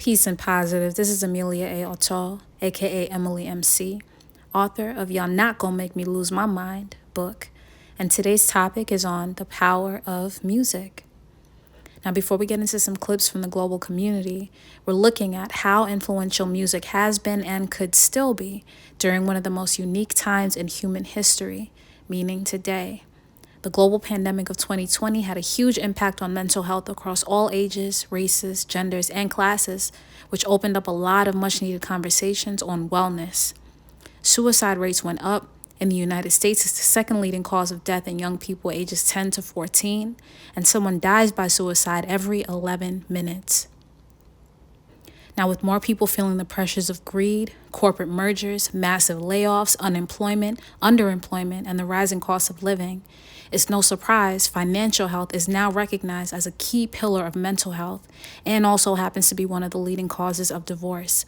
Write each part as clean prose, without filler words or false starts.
Peace and positive. This is Amelia A. Otto, aka Emily MC, author of Y'all Not Gonna Make Me Lose My Mind book. And today's topic is on the power of music. Now, before we get into some clips from the global community, we're looking at how influential music has been and could still be during one of the most unique times in human history, meaning today. The global pandemic of 2020 had a huge impact on mental health across all ages, races, genders, and classes, which opened up a lot of much-needed conversations on wellness. Suicide rates went up. In the United States, it's the second leading cause of death in young people ages 10 to 14, and someone dies by suicide every 11 minutes. Now, with more people feeling the pressures of greed, corporate mergers, massive layoffs, unemployment, underemployment, and the rising cost of living, it's no surprise financial health is now recognized as a key pillar of mental health and also happens to be one of the leading causes of divorce.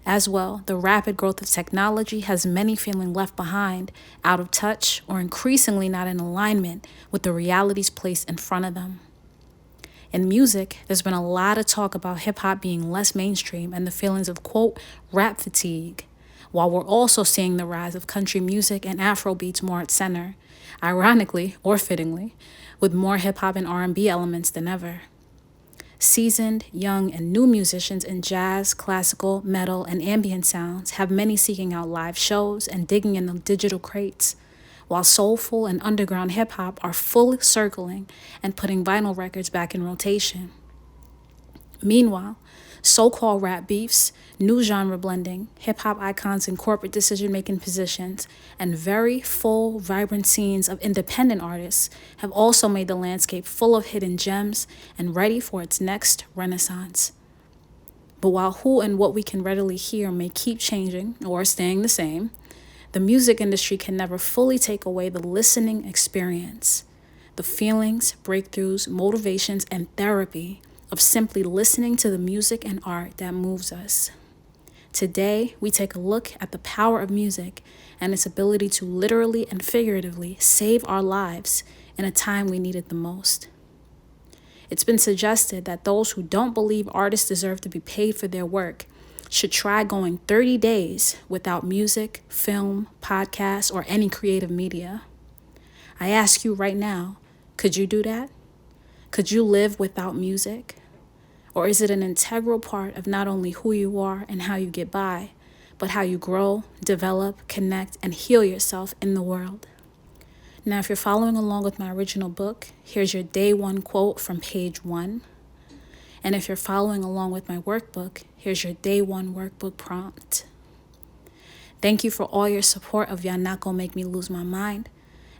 As well, the rapid growth of technology has many feeling left behind, out of touch, or increasingly not in alignment with the realities placed in front of them. In music, there's been a lot of talk about hip-hop being less mainstream and the feelings of, quote, rap fatigue, while we're also seeing the rise of country music and Afro beats more at center, ironically, or fittingly, with more hip-hop and R&B elements than ever. Seasoned, young, and new musicians in jazz, classical, metal, and ambient sounds have many seeking out live shows and digging in the digital crates, while soulful and underground hip-hop are fully circling and putting vinyl records back in rotation. Meanwhile, so-called rap beefs, new genre blending, hip-hop icons in corporate decision-making positions, and very full, vibrant scenes of independent artists have also made the landscape full of hidden gems and ready for its next renaissance. But while who and what we can readily hear may keep changing or staying the same, the music industry can never fully take away the listening experience, the feelings, breakthroughs, motivations, and therapy of simply listening to the music and art that moves us. Today, we take a look at the power of music and its ability to literally and figuratively save our lives in a time we need it the most. It's been suggested that those who don't believe artists deserve to be paid for their work should try going 30 days without music, film, podcasts, or any creative media. I ask you right now, could you do that? Could you live without music? Or is it an integral part of not only who you are and how you get by, but how you grow, develop, connect, and heal yourself in the world? Now, if you're following along with my original book, here's your day one quote from page 1. And if you're following along with my workbook, here's your day one workbook prompt. Thank you for all your support of Y'all Not Gonna Make Me Lose My Mind.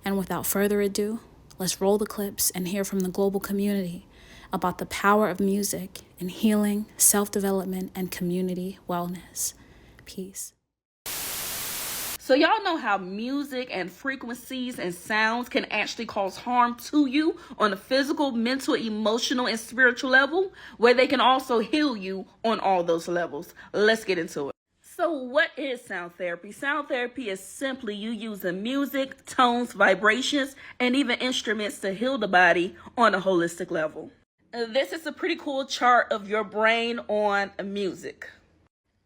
And without further ado, let's roll the clips and hear from the global community about the power of music in healing, self-development, and community wellness. Peace. So y'all know how music and frequencies and sounds can actually cause harm to you on a physical, mental, emotional, and spiritual level, where they can also heal you on all those levels. Let's get into it. So what is sound therapy? Sound therapy is simply you using music, tones, vibrations, and even instruments to heal the body on a holistic level. This is a pretty cool chart of your brain on music.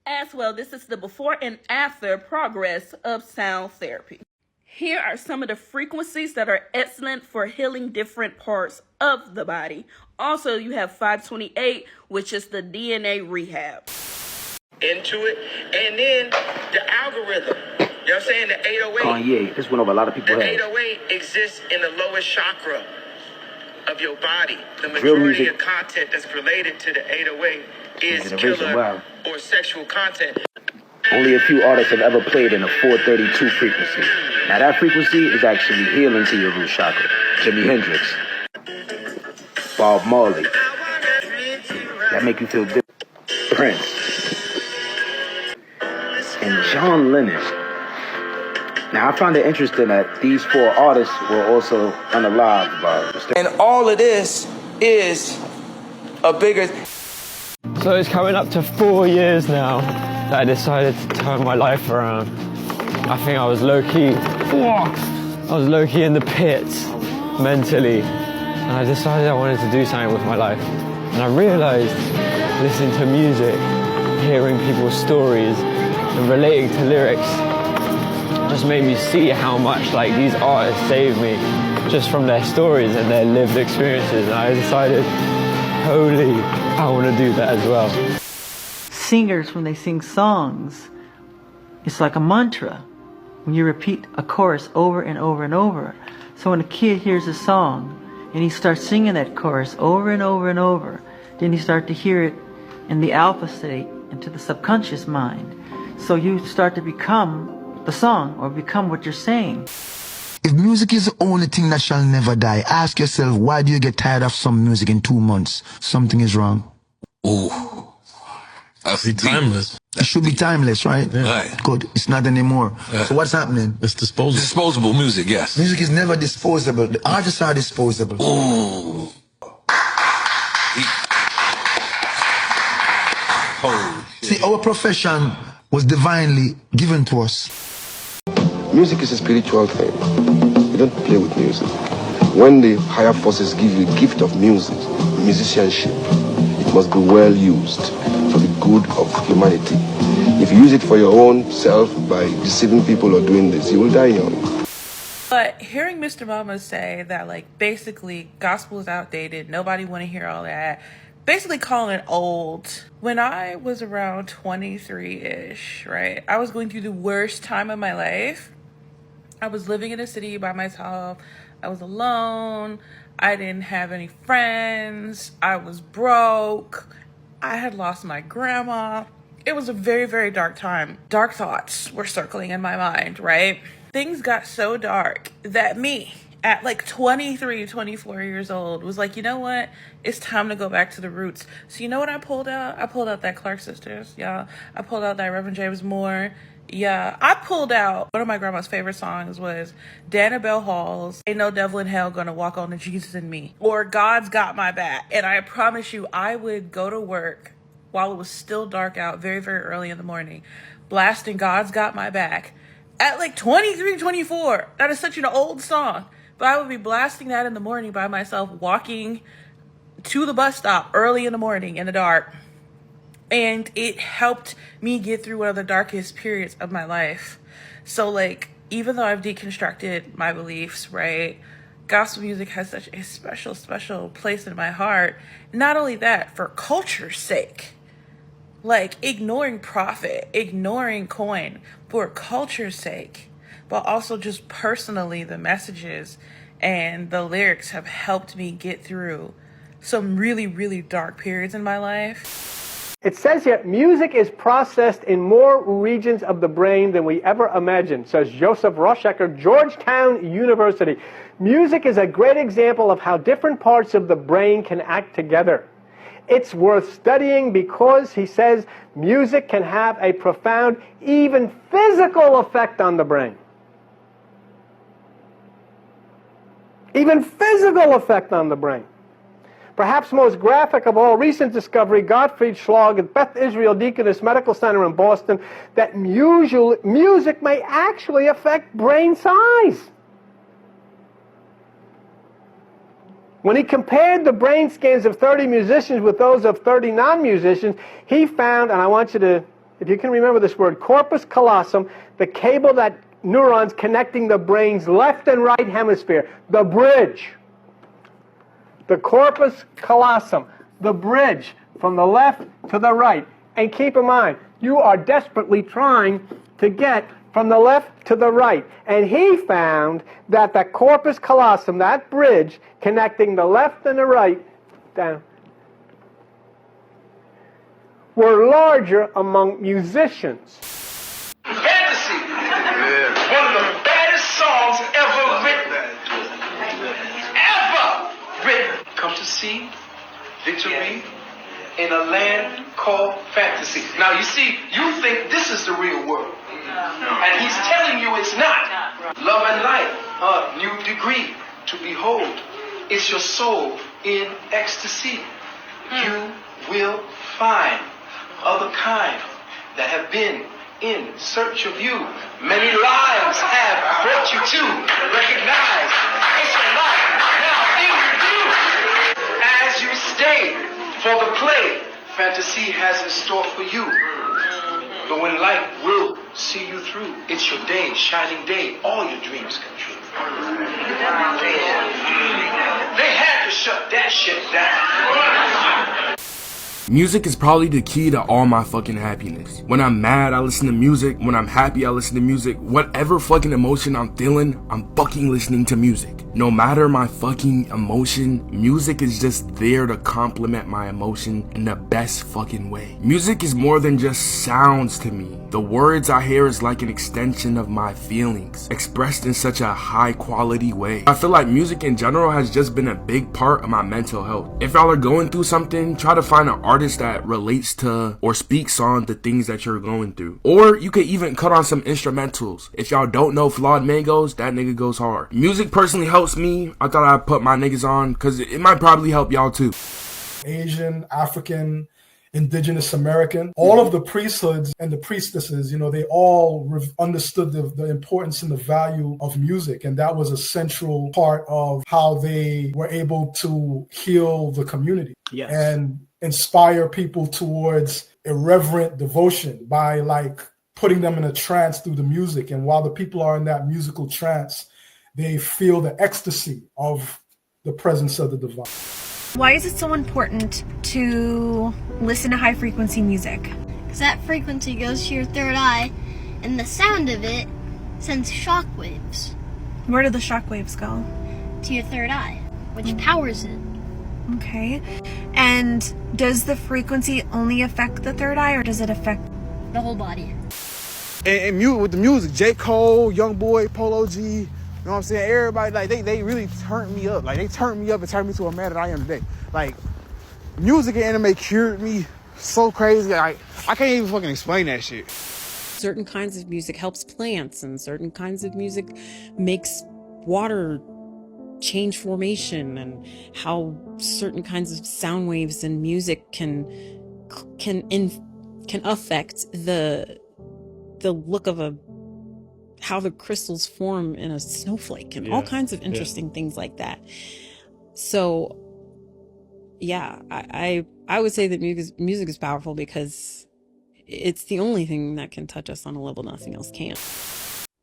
As well, this is the before and after progress of sound therapy. Here are some of the frequencies that are excellent for healing different parts of the body. Also, you have 528, which is the DNA rehab. Into it, and then the algorithm. You know what I'm saying? The 808. Oh yeah, this went over a lot of people. The head. 808 exists in the lowest chakra of your body. The majority of content that's related to the 808 is killer or sexual content. Only a few artists have ever played in a 432 frequency. Now that frequency is actually healing to your root chakra. Jimi Hendrix, Bob Marley. That make you feel good. Prince. And John Lennon. Now, I find it interesting that these 4 artists were also unalived. And all of this is a bigger... So it's coming up to 4 years now that I decided to turn my life around. I think I was low-key in the pits mentally. And I decided I wanted to do something with my life. And I realized listening to music, hearing people's stories and relating to lyrics just made me see how much like these artists saved me just from their stories and their lived experiences, and I decided, holy, I want to do that as well. Singers, when they sing songs, it's like a mantra. When you repeat a chorus over and over and over. So when a kid hears a song and he starts singing that chorus over and over and over, then you start to hear it in the alpha state into the subconscious mind. So you start to become the song or become what you're saying. If music is the only thing that shall never die, ask yourself, why do you get tired of some music in 2 months? Something is wrong. Ooh. That's timeless. It should be timeless, right? Yeah. Right. Good. It's not anymore. Yeah. So what's happening? It's disposable. Disposable music, yes. Music is never disposable. The artists are disposable. Ooh. Holy shit. See, our profession was divinely given to us. Music is a spiritual thing. You don't play with music. When the higher forces give you a gift of music, musicianship, it must be well used for the good of humanity. If you use it for your own self by deceiving people or doing this, you will die young. But hearing Mr. Mama say that, like, basically gospel is outdated, nobody want to hear all that, basically calling it old. When I was around 23-ish, right, I was going through the worst time of my life. I was living in a city by myself. I was alone. I didn't have any friends. I was broke. I had lost my grandma. It was a very, very dark time. Dark thoughts were circling in my mind, right? Things got so dark that me, at like 23, 24 years old, was like, you know what? It's time to go back to the roots. So you know what I pulled out? I pulled out that Clark Sisters. Yeah. I pulled out that Reverend James Moore. Yeah. I pulled out one of my grandma's favorite songs was Dana Bell Hall's Ain't No Devil in Hell Gonna Walk on to Jesus and Me, or God's Got My Back. And I promise you, I would go to work while it was still dark out, very, very early in the morning, blasting God's Got My Back at like 23, 24. That is such an old song. But I would be blasting that in the morning by myself, walking to the bus stop early in the morning in the dark. And it helped me get through one of the darkest periods of my life. So, like, even though I've deconstructed my beliefs, right, gospel music has such a special, special place in my heart. Not only that, for culture's sake. Like, ignoring profit, ignoring coin for culture's sake, but also just personally, the messages and the lyrics have helped me get through some really, really dark periods in my life. It says here, music is processed in more regions of the brain than we ever imagined, says Joseph Roschecker, Georgetown University. Music is a great example of how different parts of the brain can act together. It's worth studying because, he says, music can have a profound, even physical effect on the brain. Even physical effect on the brain. Perhaps most graphic of all recent discovery, Gottfried Schlag at Beth Israel Deaconess Medical Center in Boston, that music may actually affect brain size. When he compared the brain scans of 30 musicians with those of 30 non-musicians, he found, and I want you to, if you can remember this word, corpus callosum, the cable that neurons connecting the brain's left and right hemisphere, the bridge. The corpus callosum, the bridge from the left to the right. And keep in mind, you are desperately trying to get from the left to the right. And he found that the corpus callosum, that bridge connecting the left and the right, down, were larger among musicians. Fantasy. Yeah. One of the baddest songs ever written. Ever written. Come to see victory in a land called fantasy. Now you see, you think this is the real world. And he's telling you it's not. Love and light, a new degree to behold. It's your soul in ecstasy. You will find other kind that have been in search of you. Many lives have brought you to recognize it's your life now in you. As you stay for the play, fantasy has in store for you. But when light will see you through, it's your day, shining day, all your dreams come true. They had to shut that shit down. Music is probably the key to all my fucking happiness. When I'm mad, I listen to music. When I'm happy, I listen to music. Whatever fucking emotion I'm feeling, I'm fucking listening to music. No matter my fucking emotion, music is just there to complement my emotion in the best fucking way. Music is more than just sounds to me. The words I hear is like an extension of my feelings, expressed in such a high quality way. I feel like music in general has just been a big part of my mental health. If y'all are going through something, try to find an artist that relates to or speaks on the things that you're going through. Or you could even cut on some instrumentals. If y'all don't know Flawed Mangoes, that nigga goes hard. Music personally helps me. I thought I'd put my niggas on because it might probably help y'all too. Asian, African, Indigenous American, all of the priesthoods and the priestesses, you know, they all understood the importance and the value of music. And that was a central part of how they were able to heal the community. Yes. And inspire people towards irreverent devotion by like putting them in a trance through the music. And while the people are in that musical trance, they feel the ecstasy of the presence of the divine. Why is it so important to listen to high frequency music? Because that frequency goes to your third eye, and the sound of it sends shock waves. Where do the shock waves go? To your third eye, which powers it. Okay. And does the frequency only affect the third eye, or does it affect the whole body? And with the music, J. Cole, Youngboy, Polo G, you know what I'm saying? Everybody, like, they really turned me up. Like, they turned me up and turned me to a man that I am today. Like, music and anime cured me so crazy. I can't even fucking explain that shit. Certain kinds of music helps plants, and certain kinds of music makes water change formation, and how certain kinds of sound waves and music can affect the look of how the crystals form in a snowflake, and all kinds of interesting things like that. So yeah, I would say that music is powerful because it's the only thing that can touch us on a level nothing else can.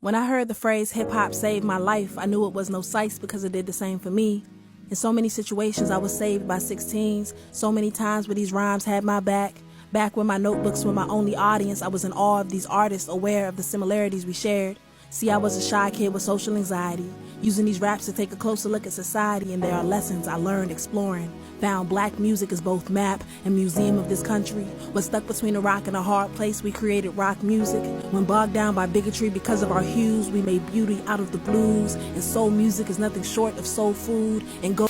When I heard the phrase hip-hop saved my life, I knew it was no sights because it did the same for me. In so many situations I was saved by 16s, so many times where these rhymes had my back. Back when my notebooks were my only audience, I was in awe of these artists, aware of the similarities we shared. See, I was a shy kid with social anxiety, using these raps to take a closer look at society, and there are lessons I learned exploring. Found black music as both map and museum of this country. Was stuck between a rock and a hard place, we created rock music. When bogged down by bigotry because of our hues, we made beauty out of the blues. And soul music is nothing short of soul food. And go